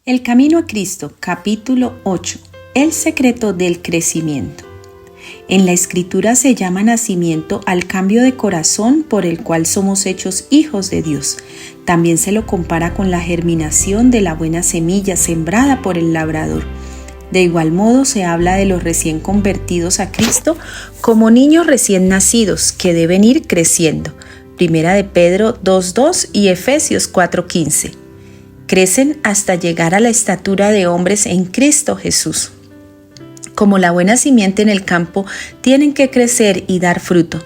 El Camino a Cristo, capítulo 8. El secreto del crecimiento. En la Escritura se llama nacimiento al cambio de corazón por el cual somos hechos hijos de Dios. También se lo compara con la germinación de la buena semilla sembrada por el labrador. De igual modo se habla de los recién convertidos a Cristo como niños recién nacidos que deben ir creciendo. Primera de Pedro 2:2 y Efesios 4:15. Crecen hasta llegar a la estatura de hombres en Cristo Jesús. Como la buena simiente en el campo, tienen que crecer y dar fruto.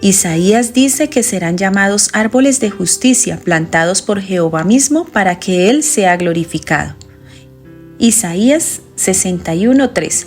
Isaías dice que serán llamados árboles de justicia, plantados por Jehová mismo para que Él sea glorificado. Isaías 61:3.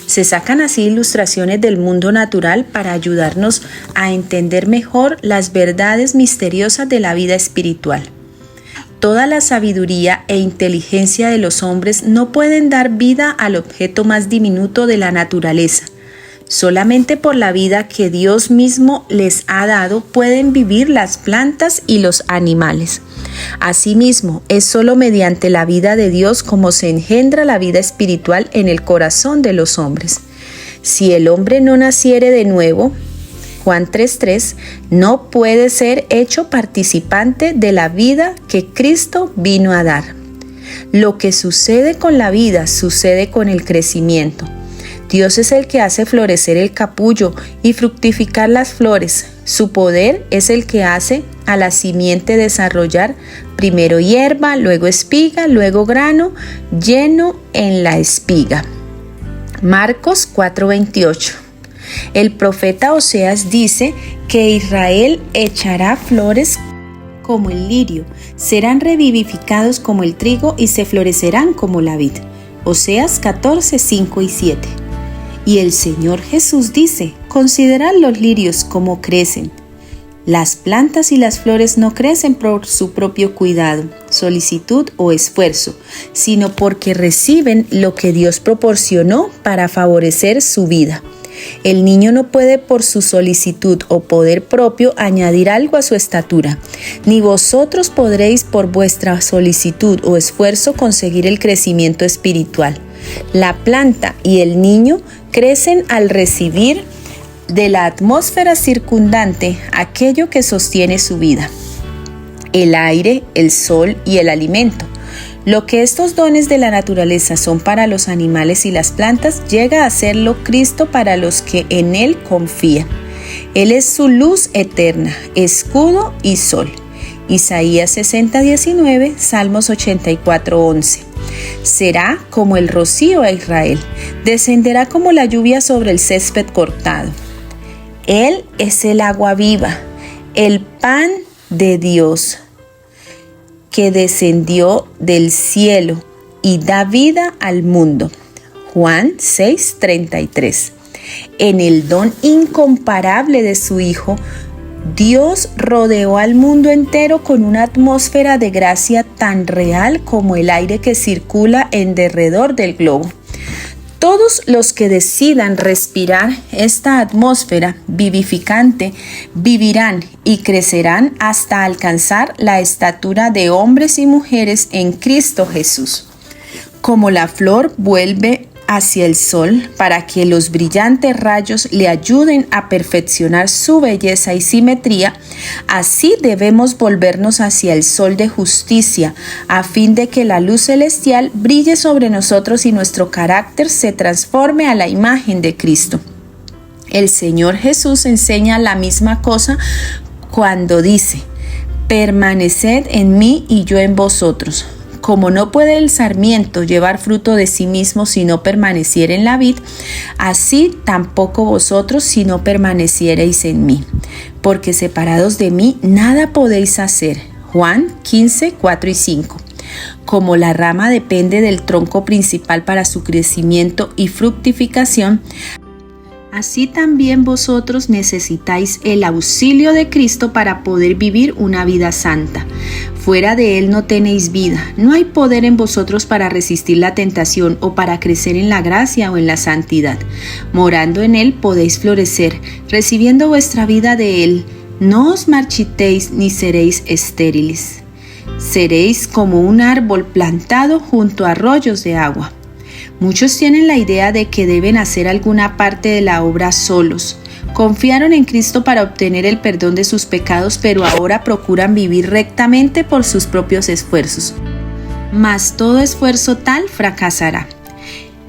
Se sacan así ilustraciones del mundo natural para ayudarnos a entender mejor las verdades misteriosas de la vida espiritual. Toda la sabiduría e inteligencia de los hombres no pueden dar vida al objeto más diminuto de la naturaleza. Solamente por la vida que Dios mismo les ha dado pueden vivir las plantas y los animales. Asimismo, es solo mediante la vida de Dios como se engendra la vida espiritual en el corazón de los hombres. Si el hombre no naciere de nuevo, Juan 3:3, no puede ser hecho participante de la vida que Cristo vino a dar. Lo que sucede con la vida sucede con el crecimiento. Dios es el que hace florecer el capullo y fructificar las flores. Su poder es el que hace a la simiente desarrollar primero hierba, luego espiga, luego grano lleno en la espiga. Marcos 4:28. El profeta Oseas dice que Israel echará flores como el lirio, serán revivificados como el trigo y se florecerán como la vid. Oseas 14:5 y 7. Y el Señor Jesús dice: considerad los lirios como crecen. Las plantas y las flores no crecen por su propio cuidado, solicitud o esfuerzo, sino porque reciben lo que Dios proporcionó para favorecer su vida. El niño no puede por su solicitud o poder propio añadir algo a su estatura, ni vosotros podréis por vuestra solicitud o esfuerzo conseguir el crecimiento espiritual. La planta y el niño crecen al recibir de la atmósfera circundante aquello que sostiene su vida: el aire, el sol y el alimento. Lo que estos dones de la naturaleza son para los animales y las plantas, llega a serlo Cristo para los que en Él confían. Él es su luz eterna, escudo y sol. Isaías 60:19, Salmos 84:11. Será como el rocío a Israel, descenderá como la lluvia sobre el césped cortado. Él es el agua viva, el pan de Dios, que descendió del cielo y da vida al mundo. Juan 6:33. En el don incomparable de su Hijo, Dios rodeó al mundo entero con una atmósfera de gracia tan real como el aire que circula en derredor del globo. Todos los que decidan respirar esta atmósfera vivificante vivirán y crecerán hasta alcanzar la estatura de hombres y mujeres en Cristo Jesús. Como la flor vuelve hacia el sol para que los brillantes rayos le ayuden a perfeccionar su belleza y simetría, así debemos volvernos hacia el sol de justicia, a fin de que la luz celestial brille sobre nosotros y nuestro carácter se transforme a la imagen de Cristo. El Señor Jesús enseña la misma cosa cuando dice: permaneced en mí y yo en vosotros. Como no puede el sarmiento llevar fruto de sí mismo si no permaneciere en la vid, así tampoco vosotros si no permaneciereis en mí. Porque separados de mí nada podéis hacer. Juan 15:4 y 5. Como la rama depende del tronco principal para su crecimiento y fructificación, así también vosotros necesitáis el auxilio de Cristo para poder vivir una vida santa. Fuera de Él no tenéis vida. No hay poder en vosotros para resistir la tentación o para crecer en la gracia o en la santidad. Morando en Él podéis florecer, recibiendo vuestra vida de Él. No os marchitéis ni seréis estériles. Seréis como un árbol plantado junto a arroyos de agua. Muchos tienen la idea de que deben hacer alguna parte de la obra solos. Confiaron en Cristo para obtener el perdón de sus pecados, pero ahora procuran vivir rectamente por sus propios esfuerzos. Mas todo esfuerzo tal fracasará.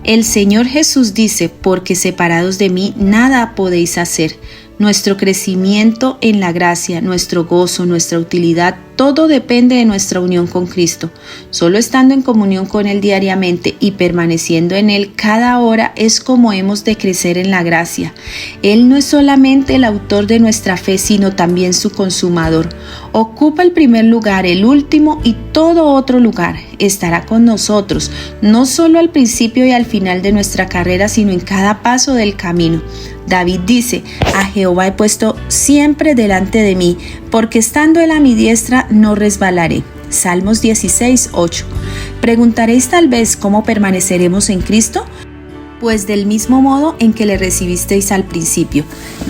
El Señor Jesús dice, porque separados de mí nada podéis hacer. Nuestro crecimiento en la gracia, nuestro gozo, nuestra utilidad, todo depende de nuestra unión con Cristo. Solo estando en comunión con Él diariamente y permaneciendo en Él cada hora es como hemos de crecer en la gracia. Él no es solamente el autor de nuestra fe, sino también su consumador. Ocupa el primer lugar, el último y todo otro lugar. Estará con nosotros, no solo al principio y al final de nuestra carrera, sino en cada paso del camino. David dice, a Jehová he puesto siempre delante de mí, porque estando él a mi diestra no resbalaré. Salmos 16:8. Preguntaréis tal vez cómo permaneceremos en Cristo. Pues del mismo modo en que le recibisteis al principio,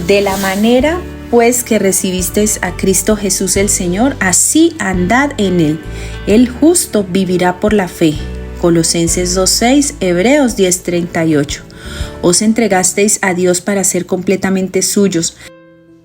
de la manera pues que recibisteis a Cristo Jesús el Señor, así andad en él. El justo vivirá por la fe. Colosenses 2:6, Hebreos 10:38. Os entregasteis a Dios para ser completamente suyos,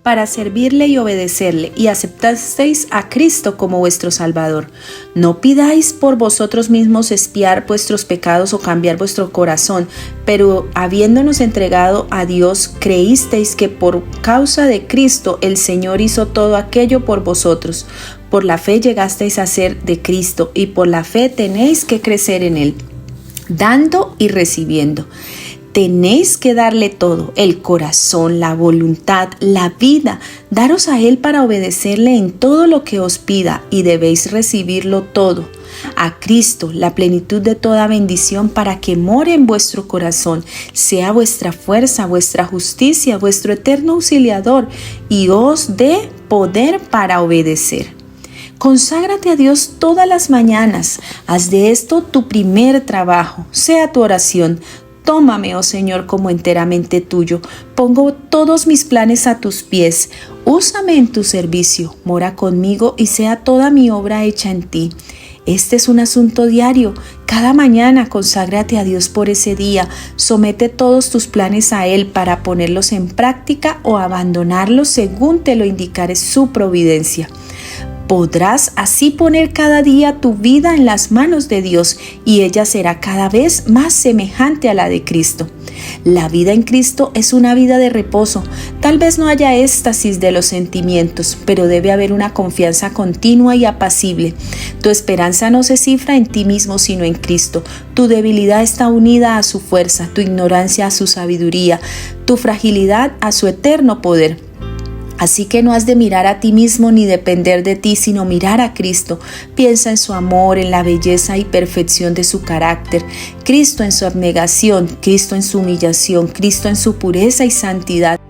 para servirle y obedecerle, y aceptasteis a Cristo como vuestro Salvador. No pidáis por vosotros mismos expiar vuestros pecados o cambiar vuestro corazón, pero habiéndonos entregado a Dios, creísteis que por causa de Cristo el Señor hizo todo aquello por vosotros. Por la fe llegasteis a ser de Cristo, y por la fe tenéis que crecer en Él, dando y recibiendo. Tenéis que darle todo, el corazón, la voluntad, la vida, daros a Él para obedecerle en todo lo que os pida, y debéis recibirlo todo. A Cristo, la plenitud de toda bendición, para que more en vuestro corazón, sea vuestra fuerza, vuestra justicia, vuestro eterno auxiliador, y os dé poder para obedecer. Conságrate a Dios todas las mañanas, haz de esto tu primer trabajo, sea tu oración. Tómame, oh Señor, como enteramente tuyo. Pongo todos mis planes a tus pies. Úsame en tu servicio. Mora conmigo y sea toda mi obra hecha en ti. Este es un asunto diario. Cada mañana conságrate a Dios por ese día. Somete todos tus planes a Él para ponerlos en práctica o abandonarlos según te lo indicare su providencia. Podrás así poner cada día tu vida en las manos de Dios y ella será cada vez más semejante a la de Cristo. La vida en Cristo es una vida de reposo. Tal vez no haya éxtasis de los sentimientos, pero debe haber una confianza continua y apacible. Tu esperanza no se cifra en ti mismo, sino en Cristo. Tu debilidad está unida a su fuerza, tu ignorancia a su sabiduría, tu fragilidad a su eterno poder. Así que no has de mirar a ti mismo ni depender de ti, sino mirar a Cristo. Piensa en su amor, en la belleza y perfección de su carácter. Cristo en su abnegación, Cristo en su humillación, Cristo en su pureza y santidad,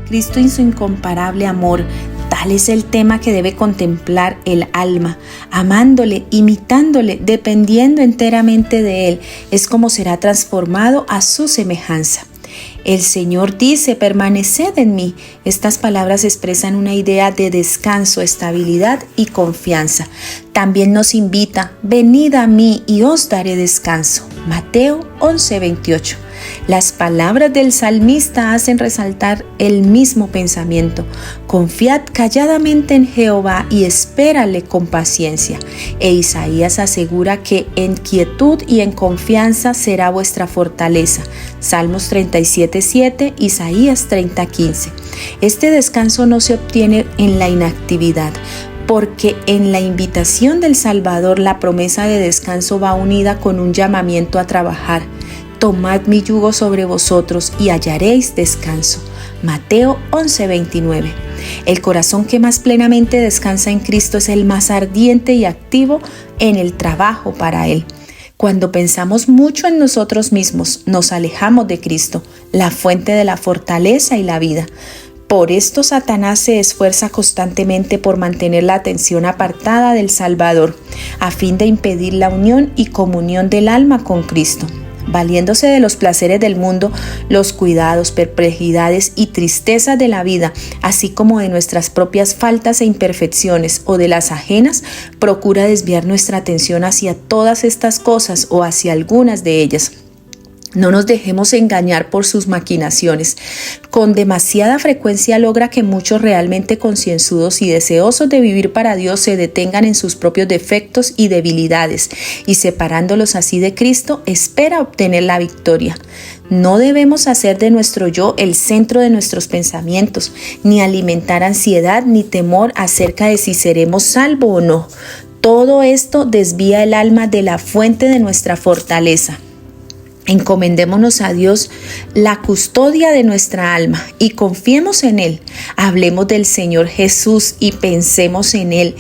Cristo en su incomparable amor. Tal es el tema que debe contemplar el alma. Amándole, imitándole, dependiendo enteramente de Él, es como será transformado a su semejanza. El Señor dice, permaneced en mí. Estas palabras expresan una idea de descanso, estabilidad y confianza. También nos invita, venid a mí y os daré descanso. Mateo 11:28. Las palabras del salmista hacen resaltar el mismo pensamiento. Confiad calladamente en Jehová y espérale con paciencia. E Isaías asegura que en quietud y en confianza será vuestra fortaleza. Salmos 37:7, Isaías 30:15. Este descanso no se obtiene en la inactividad, porque en la invitación del Salvador la promesa de descanso va unida con un llamamiento a trabajar. Tomad mi yugo sobre vosotros y hallaréis descanso. Mateo 11:29. El corazón que más plenamente descansa en Cristo es el más ardiente y activo en el trabajo para Él. Cuando pensamos mucho en nosotros mismos, nos alejamos de Cristo, la fuente de la fortaleza y la vida. Por esto Satanás se esfuerza constantemente por mantener la atención apartada del Salvador, a fin de impedir la unión y comunión del alma con Cristo. valiéndose de los placeres del mundo, los cuidados, perplejidades y tristezas de la vida, así como de nuestras propias faltas e imperfecciones o de las ajenas, procura desviar nuestra atención hacia todas estas cosas o hacia algunas de ellas. No nos dejemos engañar por sus maquinaciones. Con demasiada frecuencia logra que muchos realmente concienzudos y deseosos de vivir para Dios se detengan en sus propios defectos y debilidades, y separándolos así de Cristo, espera obtener la victoria. No debemos hacer de nuestro yo el centro de nuestros pensamientos, ni alimentar ansiedad ni temor acerca de si seremos salvos o no. Todo esto desvía el alma de la fuente de nuestra fortaleza. Encomendémonos a Dios la custodia de nuestra alma y confiemos en Él. Hablemos del Señor Jesús y pensemos en Él.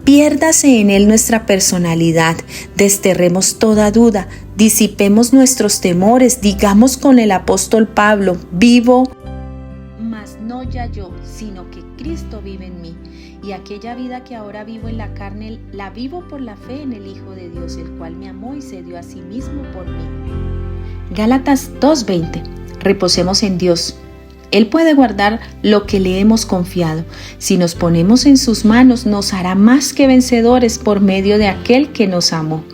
Piérdase en Él nuestra personalidad, desterremos toda duda, disipemos nuestros temores, digamos con el apóstol Pablo: vivo, mas no ya yo, sino que Cristo vive en mí. Y aquella vida que ahora vivo en la carne, la vivo por la fe en el Hijo de Dios, el cual me amó y se dio a sí mismo por mí. Gálatas 2:20. Reposemos en Dios. Él puede guardar lo que le hemos confiado. Si nos ponemos en sus manos, nos hará más que vencedores por medio de aquel que nos amó.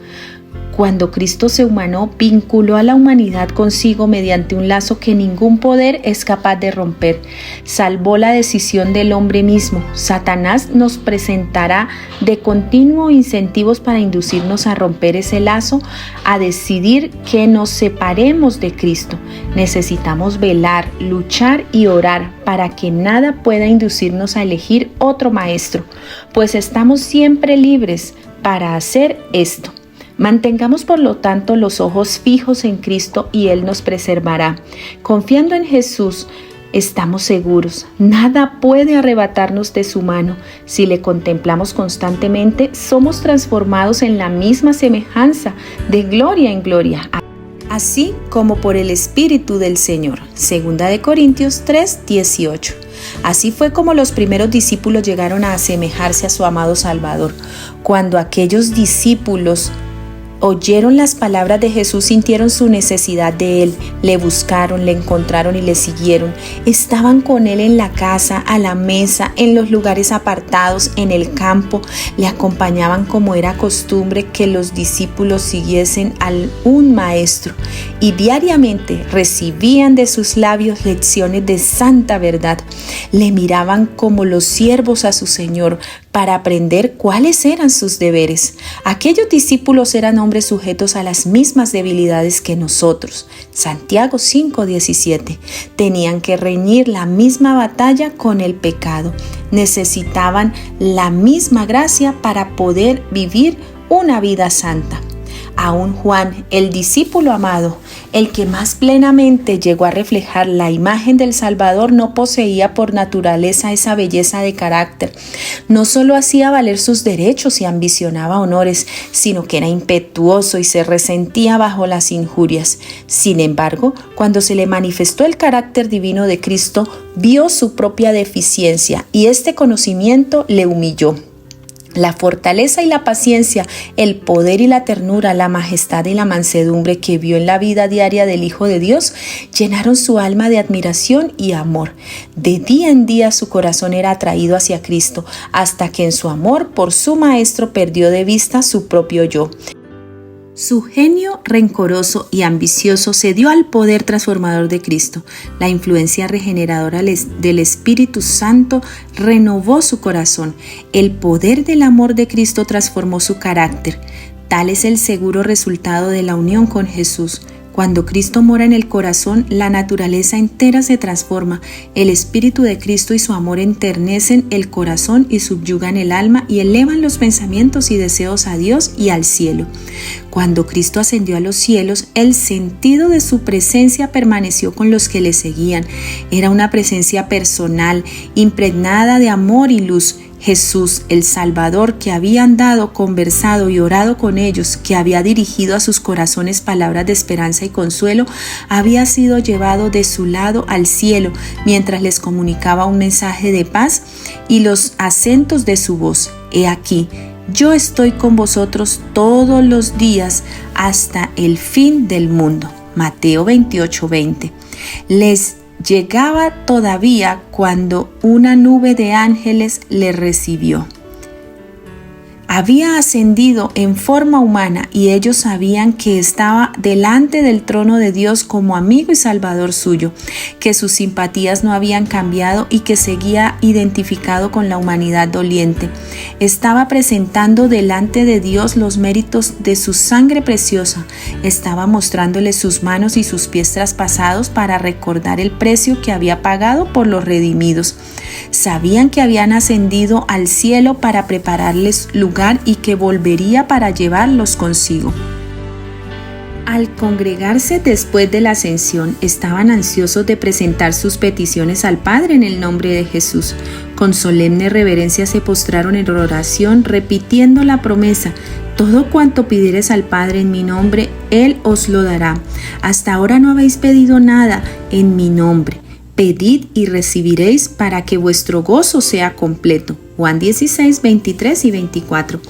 Cuando Cristo se humanó, vinculó a la humanidad consigo mediante un lazo que ningún poder es capaz de romper. Salvó la decisión del hombre mismo. Satanás nos presentará de continuo incentivos para inducirnos a romper ese lazo, a decidir que nos separemos de Cristo. Necesitamos velar, luchar y orar para que nada pueda inducirnos a elegir otro maestro, pues estamos siempre libres para hacer esto. Mantengamos por lo tanto los ojos fijos en Cristo y Él nos preservará. Confiando en Jesús, estamos seguros. Nada puede arrebatarnos de su mano. Si le contemplamos constantemente, somos transformados en la misma semejanza, de gloria en gloria, así como por el Espíritu del Señor. 2 Corintios 3:18. Así fue como los primeros discípulos llegaron a asemejarse a su amado Salvador. Cuando aquellos discípulos oyeron las palabras de Jesús, sintieron su necesidad de Él, le buscaron, le encontraron y le siguieron. Estaban con Él en la casa, a la mesa, en los lugares apartados, en el campo. Le acompañaban como era costumbre que los discípulos siguiesen a un maestro y diariamente recibían de sus labios lecciones de santa verdad. Le miraban como los siervos a su Señor para aprender cuáles eran sus deberes. Aquellos discípulos eran hombres sujetos a las mismas debilidades que nosotros. Santiago 5:17. Tenían que reñir la misma batalla con el pecado. Necesitaban la misma gracia para poder vivir una vida santa. Aún Juan, el discípulo amado, el que más plenamente llegó a reflejar la imagen del Salvador, no poseía por naturaleza esa belleza de carácter. No solo hacía valer sus derechos y ambicionaba honores, sino que era impetuoso y se resentía bajo las injurias. Sin embargo, cuando se le manifestó el carácter divino de Cristo, vio su propia deficiencia y este conocimiento le humilló. La fortaleza y la paciencia, el poder y la ternura, la majestad y la mansedumbre que vio en la vida diaria del Hijo de Dios llenaron su alma de admiración y amor. De día en día su corazón era atraído hacia Cristo, hasta que en su amor por su Maestro perdió de vista su propio yo. Su genio rencoroso y ambicioso cedió al poder transformador de Cristo. La influencia regeneradora del Espíritu Santo renovó su corazón. El poder del amor de Cristo transformó su carácter. Tal es el seguro resultado de la unión con Jesús. Cuando Cristo mora en el corazón, la naturaleza entera se transforma. El Espíritu de Cristo y su amor enternecen el corazón y subyugan el alma y elevan los pensamientos y deseos a Dios y al cielo. Cuando Cristo ascendió a los cielos, el sentido de su presencia permaneció con los que le seguían. Era una presencia personal, impregnada de amor y luz. Jesús, el Salvador, que había andado, conversado y orado con ellos, que había dirigido a sus corazones palabras de esperanza y consuelo, había sido llevado de su lado al cielo mientras les comunicaba un mensaje de paz y los acentos de su voz. He aquí, yo estoy con vosotros todos los días hasta el fin del mundo. Mateo 28:20. Les llegaba todavía cuando una nube de ángeles le recibió. Había ascendido en forma humana y ellos sabían que estaba delante del trono de Dios como amigo y salvador suyo, que sus simpatías no habían cambiado y que seguía identificado con la humanidad doliente. Estaba presentando delante de Dios los méritos de su sangre preciosa. Estaba mostrándole sus manos y sus pies traspasados para recordar el precio que había pagado por los redimidos. Sabían que habían ascendido al cielo para prepararles lugar y que volvería para llevarlos consigo. Al congregarse después de la ascensión, estaban ansiosos de presentar sus peticiones al Padre en el nombre de Jesús. Con solemne reverencia se postraron en oración, repitiendo la promesa: todo cuanto pidiereis al Padre en mi nombre, Él os lo dará. Hasta ahora no habéis pedido nada en mi nombre. Pedid y recibiréis para que vuestro gozo sea completo. Juan 16, 23 y 24.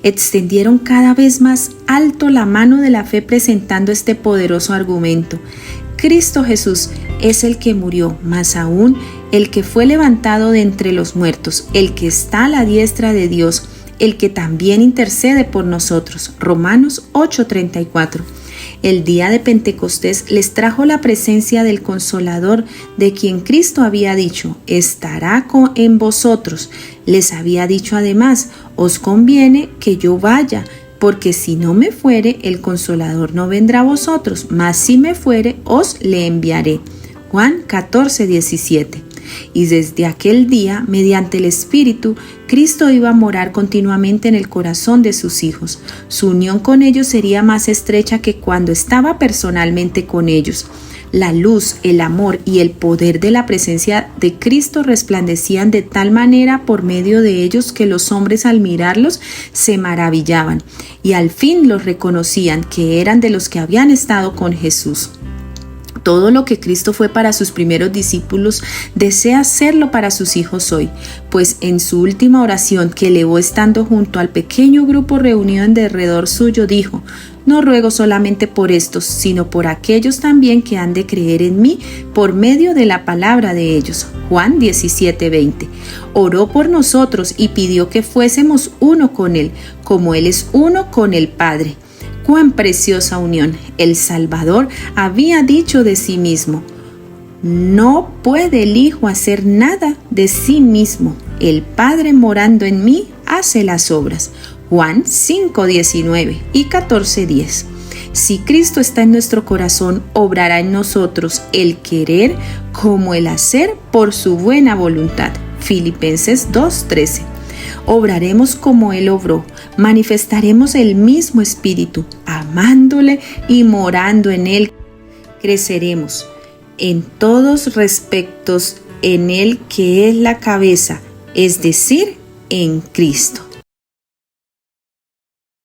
Extendieron cada vez más alto la mano de la fe presentando este poderoso argumento. Cristo Jesús es el que murió, más aún el que fue levantado de entre los muertos, el que está a la diestra de Dios, el que también intercede por nosotros. Romanos 8:34. El día de Pentecostés les trajo la presencia del Consolador, de quien Cristo había dicho: estará en vosotros. Les había dicho además: os conviene que yo vaya, porque si no me fuere, el Consolador no vendrá a vosotros, mas si me fuere, os le enviaré. Juan 14:17. Y desde aquel día, mediante el Espíritu, Cristo iba a morar continuamente en el corazón de sus hijos. Su unión con ellos sería más estrecha que cuando estaba personalmente con ellos. La luz, el amor y el poder de la presencia de Cristo resplandecían de tal manera por medio de ellos que los hombres al mirarlos se maravillaban y al fin los reconocían que eran de los que habían estado con Jesús. Todo lo que Cristo fue para sus primeros discípulos, desea serlo para sus hijos hoy, pues en su última oración que elevó estando junto al pequeño grupo reunido en derredor suyo, dijo: no ruego solamente por estos, sino por aquellos también que han de creer en mí por medio de la palabra de ellos. Juan 17:20. Oró por nosotros y pidió que fuésemos uno con Él, como Él es uno con el Padre. ¡Cuán preciosa unión! El Salvador había dicho de sí mismo: no puede el Hijo hacer nada de sí mismo. El Padre morando en mí hace las obras. Juan 5:19 y 14:10. Si Cristo está en nuestro corazón, obrará en nosotros el querer como el hacer por su buena voluntad. Filipenses 2:13. Obraremos como Él obró, manifestaremos el mismo espíritu, amándole y morando en Él. Creceremos en todos respectos en Él que es la cabeza, es decir, en Cristo.